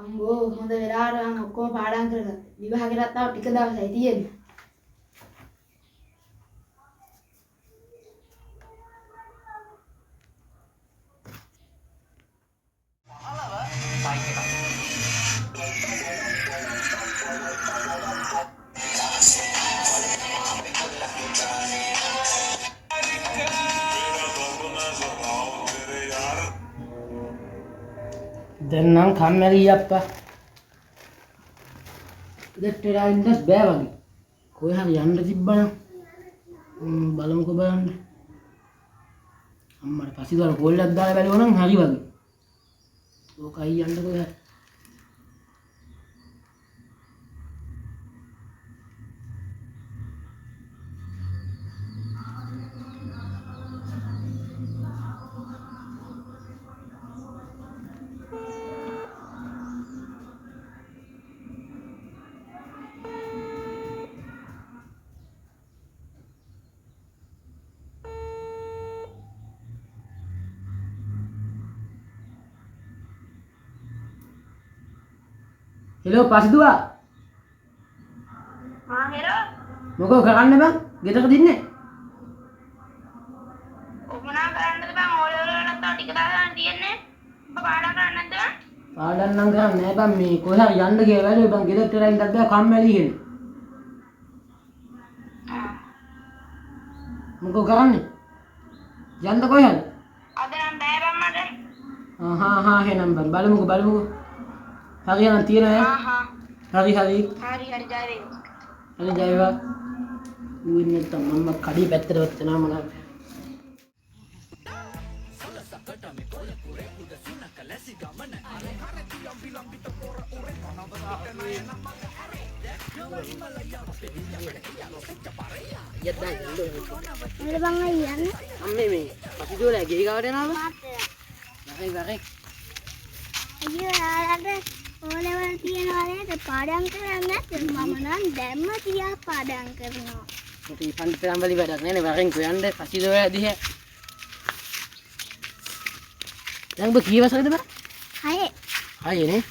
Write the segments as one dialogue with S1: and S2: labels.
S1: අම්බෝ හොඳ වෙලාවට මම ඔක්කොම පාඩම් කරගත්තා. විභාගෙට තව ටික දවසයි තියෙන්නේ.
S2: දැන් නම් කම්මැලි අප්පා. දෙට්ටලා ඉන්නස් බෑ වගේ. කොහේ හරි යන්න තිබ්බනම් බලමුකෝ බලන්න. අම්මට පස්සේ පොල්ලක් දාලා බැලුවා නම් හරි වගේ. ඕකයි යන්න කොහේ. හෙලෝ පස්දුවා.
S3: හෙලෝ.
S2: මොකෝ කරන්නේ බං? ගෙදර දින්නේ.
S3: ඔබ මොනා කරන්නද බං? ඕලෙවල වලට තව ටික දාලා තියෙන්නේ. ඔබ පාඩම් කරන්නේ නැද්ද බං?
S2: පාඩම් නම් කරන්නේ නැහැ බං. මේ කොහේ හරි යන්න කියලා වැඩේ බං. ගෙදරට වෙලා ඉඳලා බෑ කම්මැලි කියලා. මොකෝ කරන්නේ? යන්න කොහේ හරි?
S3: අද නම් බෑ බං මට.
S2: එහෙනම් බං බලමුකෝ. හරියනම් තියෙනවා. හරි
S3: ජය වේවා.
S2: හරි ජය වේවා. ඌන්නේ තමම්ම කඩේ පැත්තට වත්තනා මොනවද?
S4: Ada bang Ayan.
S2: අම්මේ මේ පසිදුවල ගේ ගාවට යනවද? වරේ.
S4: Ayo ada oleh tiada ada padang kerana mama nan dem tiada padang kerana.
S2: මට ඊපන්ට තරම් බලි වැඩක් නෑ නේ වරෙන් කොයන්ද පසිදුවල දිහ. දැන් ඔබ කී වසරේද බං? හයේ නේ.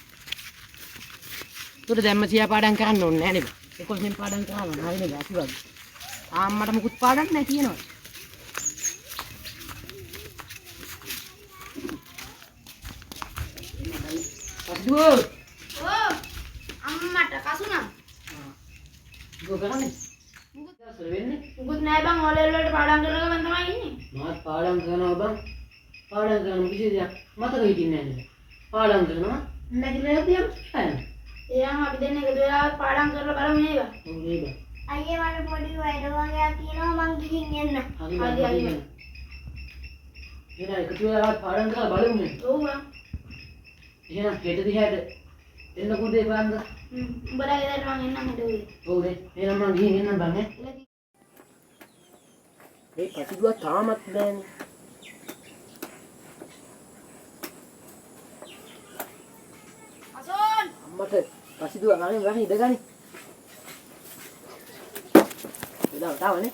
S2: උඩ දැම්ම තියා පාඩම් කරන්න ඕනේ නෑ නේ බං. 11 න් පාඩම් කරනවා හරිනේ ගැසි වගේ. ආම්මට මුකුත් පාඩම් නෑ කියනවා. පස්දුව.
S1: අම්මට කසුනා.
S2: මොකද කරන්නේ? මොකද වෙන්නේ?
S1: මුකුත් නෑ බං ඕලෙවල වලට පාඩම් කරලා මම තමයි ඉන්නේ.
S2: මාත් පාඩම් කරනවා බං. පාඩම් කරන කිසි දෙයක් මතක හිටින්නේ නැහැ නේද? පාඩම් කරනවා නැතිලා යතියම් හරිනේ.
S1: එහෙනම් අපි දෙන්න එකතු වෙලා පාඩම් කරලා බලමු නේද?
S2: ඔව් නේද?
S4: Ayo mana podi wae doang tiada mang gini enna.
S2: හරි. එහෙනම් එකතු වෙලා පාඩම් කරලා බලමු නේ.
S1: ඔව් බං.
S2: එහෙනම් හෙට දිහාට එන්න කුඩේ පාන්ද?
S1: උඹලා ගෙදරට මං එන්නම් හෙට උදේ.
S2: ඔව් නේ. එහෙනම් මං ගිහින් එන්නම් බං ඈ. මේ පටිදුව තාමත් බෑනේ.
S1: අසෝන්
S2: අම්මට පසිදුව වරින් ඉඳගනි. එදා තාවනේ.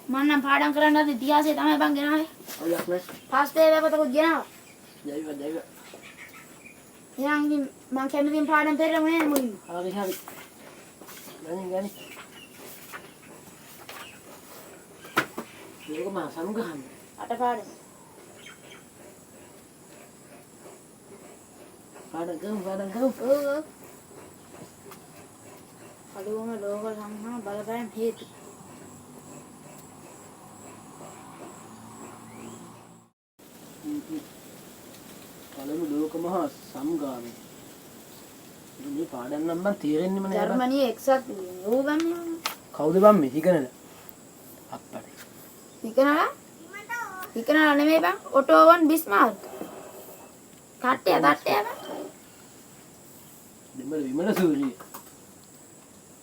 S1: මම නම් පාඩම් කරන්න හදි ඉතිහාසය තමයි බං ගෙනාවේ.
S2: ඔයක් නෑ.
S1: පස්සේ වැපතකුත් ගෙනාවා.
S2: ජයව.
S1: එහෙනම් ඉතින් මං කැමතිම පාඩම් පෙරමුනේ නේද මුලින්ම.
S2: හරි. ගනි. මේක මම සමුගහන්න.
S1: අට පාඩම.
S2: පාඩම් කරමු.
S1: ඔව්. කඩුවම ලෝක සංහා බලපෑම් හේතු.
S2: පළමු ලෝක මහා සංගාමය. මේ පාඩම් නම් මන් තේරෙන්නෙම නෑ.
S1: ජර්මනියේ එක්සත් ඕ ගන්නේ.
S2: කවුද බම් මේ හිකනද? අප්පට.
S1: හිකනලා නෙමෙයි බං. ඔටෝවන් බිස්මාර්ක්. කට්ටය බං.
S2: දෙමළ විමල සූරිය.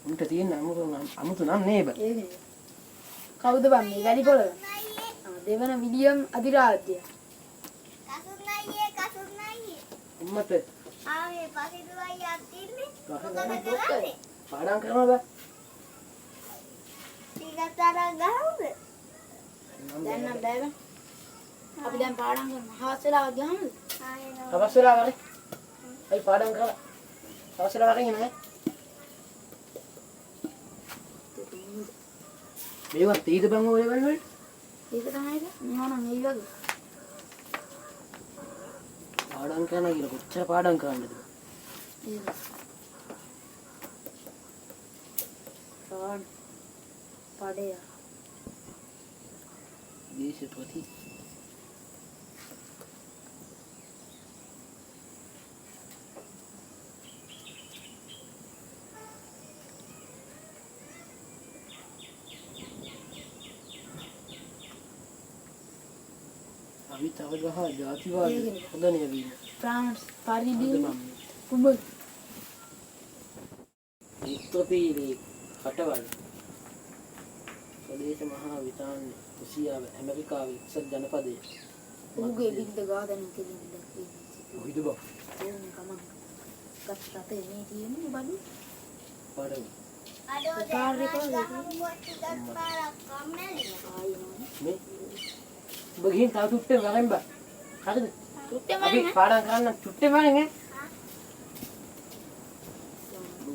S2: උන්ට තියෙන අමුතු නම් නේ බං.
S1: ඒකනේ. කවුද බං මේ වැඩි පොළ? දෙවන විලියම් අධිරාජ්‍ය.
S4: Kasus naik.
S2: අම්මට
S4: Ayo pasti dua yakin nih.
S2: පාඩම් කරනවා බං.
S4: Tiga cara gaul.
S1: දැන් නම් බෑ බං. අපි දැන් පාඩම් කරනවා. හවස් වෙලාවක් ගියාමද?
S2: හවස් වෙලා වරේ. අයි පාඩම් කරලා. තවසල වරගෙන නෑ. මේවත් තීද බං ඔය ලෙවල් වල.
S1: ඒක තමයි ඒක. මේවා නම් ඒ වගේ.
S2: පාඩම් කරනවා කියලා කොච්චර පාඩම් කරන්නද?
S1: ඒක. පාඩය.
S2: දේශපති. අපි තව ගහ ජාතිවාද හොඳ නේ
S1: France, Paris,
S2: වීම.
S1: Kumbul.
S2: ඉතෝපීලේ කටවල් ප්‍රදේශ මහා විතාන රුසියාව ඇමරිකාවේ එක්සත් ජනපදයේ
S1: උගේ බින්ද ගාදන කෙලින්ද කියන්නේ.
S2: කොයිද බං
S1: ඕනේ කමං. කස්තතේ මේ තියෙන්නේ බඩු.
S2: පාඩම් මේ ඔබ ගිහින් තව චුට්ටේ වරෙන් බා හරිද
S1: චුට්ටේ
S2: අපි පාඩම් කරන්න චුට්ටේ වරෙන් ඈ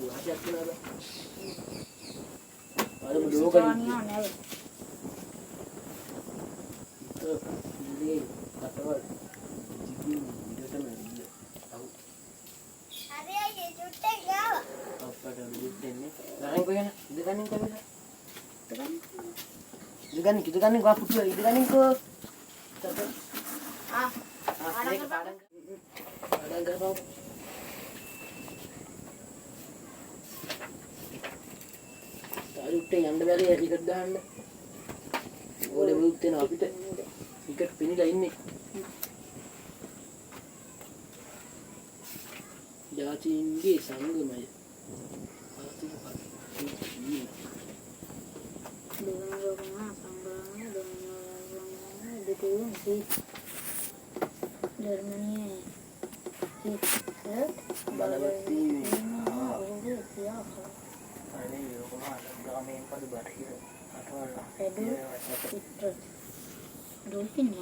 S2: ආශයක් කරනවා බා පාඩම් ලෝකෙ
S1: නෑ.
S2: ඉතෝපීලේ කටවල් අපට දෙන්නේ ගාන කොහෙන ඉදගන්නේ කොහෙද ඉදගන්නේ ගා පුතු ඉදගන්නේ කො ඒක පාඩම් කරපුවා තාලුට්ටේ යන්න බැරි ටිකට් ගන්න ඕලේ වුත් වෙන අපිට ටිකට් පෙනිලා ඉන්නේ ජාතීන්ගේ සංගමය
S1: Dolphin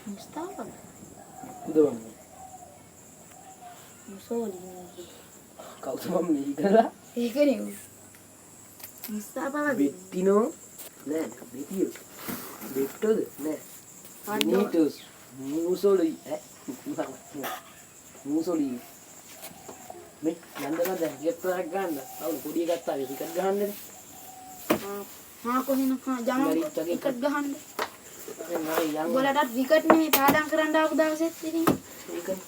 S1: Mustafa
S2: උදවන්නේ
S1: Mussolini
S2: කවුද මම මේ ඉතලා
S1: ඒකනේ Mustafa
S2: බෙට්ටිනෝ නෑ බෙටියෝ බෙට්ටෝද නෑ නීටෝස් මූසොලි මූසොලි මේ යන්දලා දැන් ගෙත්තරක් ගන්න අවු පොඩි එකක් ආවේ ටිකක් ගහන්නනේ
S1: කොහෙන ජම
S2: මරිච්චගේ
S1: ටිකට් ගහන්න
S2: නෑ යන්
S1: ඔයාලටත් විකට් නේ පාඩම් කරන්න ආපු දවසෙත් ඉතින්
S2: ඒකනේ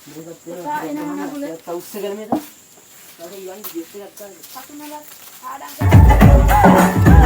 S2: මොකක්ද
S1: එනවා නේද?
S2: තවුස්ස ගන්න මේක අර යන් ගෙත් එකක් ගන්න
S1: පසුනල පාඩම් කරන්න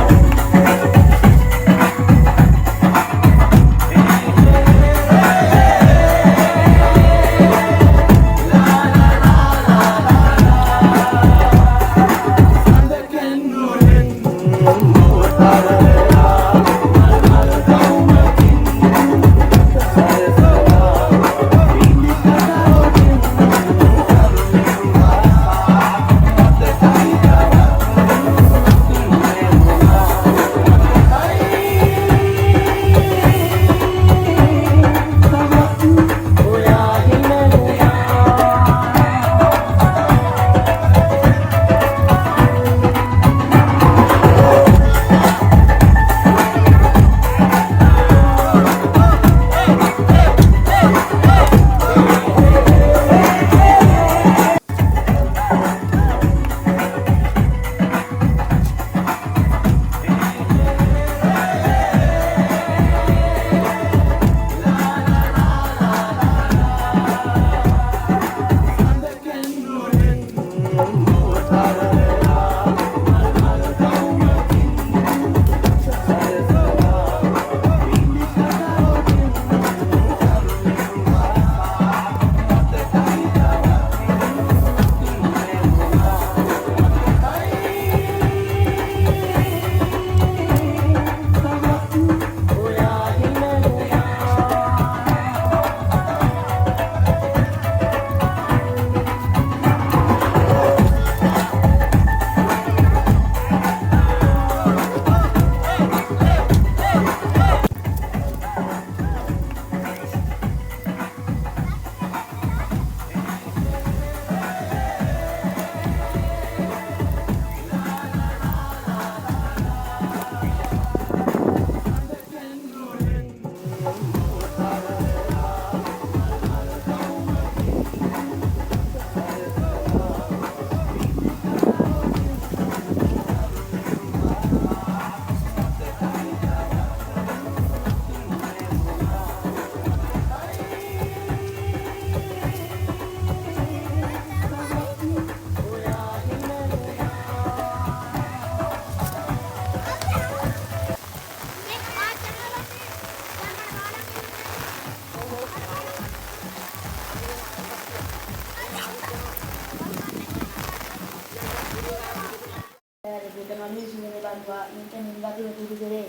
S1: ඇහුවා මෙතන වතුර සුදු කරේ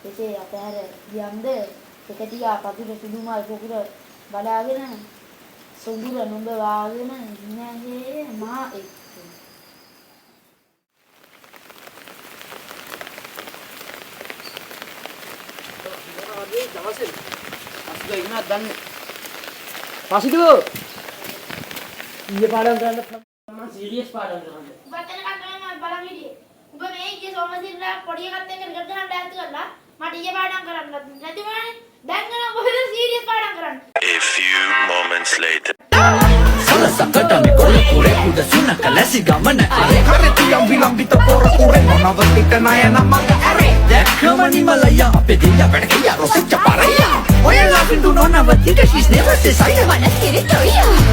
S1: එසේ අපහැර යම්ද එකටියා පතුර සුදු මල් පොකුර බලාගෙන සොඳුර නුඹ වාගෙන ඉන්නේ මා එක්ක
S2: ආදී දවසේ අස්ලා ඉන්නත් දන්නේ පසිදු ඊයේ පාඩම් කරන්න මම සීරියස් පාඩම් කරන්නේ
S3: ඔබ එතන කන්දේ මම බලන් හිටියේ. ඔබ මේ ඊයේ සෝමසිරිලා පොඩි එකත් එක්ක රිකට් ගහන්න ලෑස්ති කරලා මට ඊයේ පාඩම් කරන්න නැති වුණානේ. දැන් ගන්න කොහෙද සීරියස් පාඩම් කරන්නේ?
S5: A few moments later.
S6: සලසකටමි කොළ කුරේ උඩ සුනක ලැසි ගමන අරේ කරතියම් විලම්බිත පොර කුරේ මොනවතිට නය නමක ඇරේ දැක්කම නිමලය අපේ දිය වැඩ කිය රොසච්ච පරය ඔයලා බින්දු නොනවතිට she's never say say